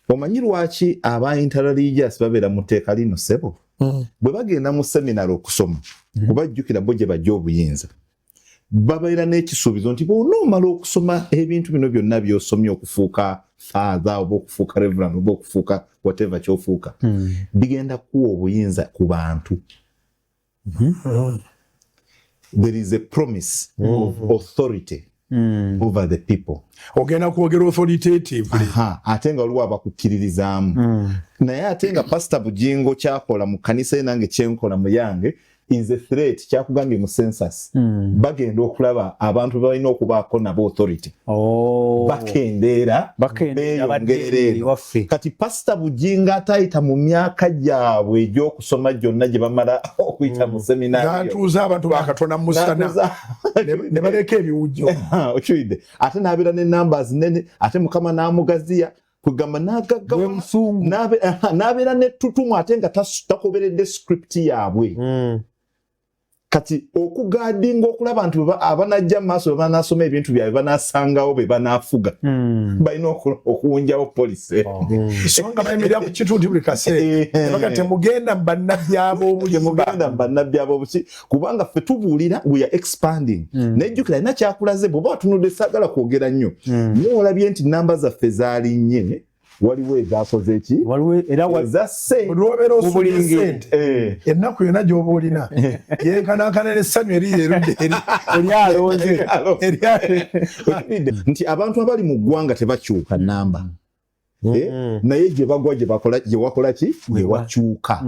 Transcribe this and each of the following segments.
omanyi lwaki aba interreligious babeera mu tteeka lino ssebo bwe bagenda mu seminary okusoma kubajjukira bo gye bajja obuyinza babeera n'ekisuubizo nti bw'onoomala okusoma ebintu bino byonna by'osomye okufuuka father oba okufuuka reverend oba okufuuka whatever ky'ofuuka bigenda kuwa obuyinza ku bantu. There is a promise of authority over the people. Ogenda kwogera authoritatively. Ate nga waliwo abakukkiririzaamu. Naye ate nga Pastor Bujingo kyakola mu kanisa ye nange kyenkola mu yange is a threat kyakugambye mu census. Bagenda okulaba abantu balina okubaako nabo authority. Bakendeera beyongerera. Kati Pastor Bujingo atayita mu myaka gyabwe egy'okusoma gyonna gye bamala okuyita mu seminari. Gatuuza abantu bakatona musana ne baleka ebiwujjo. Okiwulidde ate n'abeera ne numbers nene ate Mukama n'amugaziya kugamba n'agaggawa n'abeera n'ettutumu ate nga takoberedde script yaabwe. Kati okugaadinga okulaba nti abanajja maaso banasoma ebintu byabwe banasangawo be banaafuga balina okuwunjawo polisi songa bayimirira ku kitundu buli kaseera baga temugenda mu bannabbi ab'obuki kubanga ffe tubuulira we are expanding nejjukira alina kyakulaze bw'oba watunudde saagala kwogera nnyo muolabye nti namba zaffe zaali nnye waliwo ezakoze eki ezasse ennaku yonna gy'oba olina yenkanankana n'essanyu eryalonze nti abantu abali mu ggwanga tebakyuka namba naye gye bagwa gye wakola ki gye wakyuka.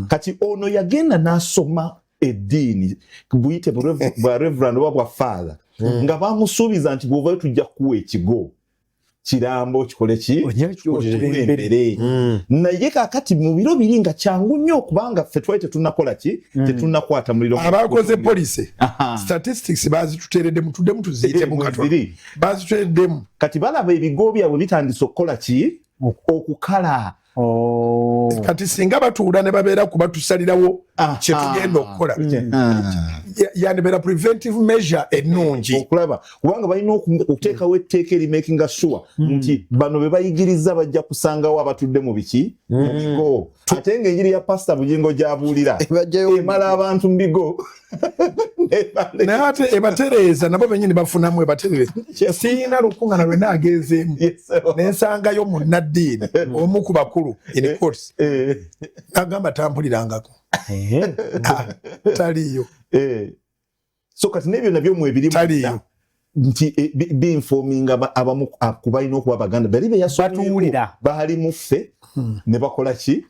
Kati ono yagenda n'asoma eddiini buyite bwa reverend oba bwa father nga bamusuubiza nti bw'ovayo tujja kukuwa ekigo kirambo kikole ki okulembere naye kakati mu biro biri nga kyangu nnyo okubanga ffe twali tetunnakola ki tetunnakwata muliro abakoze police statistics bazituteereddemu tuddemu tuziitemu katono bazituteereddemu kati balaba ebigo byabwe bitandise okukola ki okukala. Kati singa batuula ne babeera kuba tusalirawo kye tugenda okukola yandibeera preventive measure ennungi okulaba kubanga balina okuteekawo etteeka erimakinga sure nti bano be bayigiriza bajja kusangawo abatudde mu biki mu bigo ate ng'enjiri ya Pastor Bujingo gy'abuulira emala abantu mu bigo naye ate ebatereeza nabo bennyini bafunamu ebatereeza siina lukuŋŋana lwenna agenzeemu nensangayo munnaddiini omu ku bakulu in courts agamba tampulirangako taliyo so kati n'ebyo nabyo mwebiri taliyo nti binfominga abamu kubalina okuba baganda bali be yasotuulira bali mu ffe ne bakola ki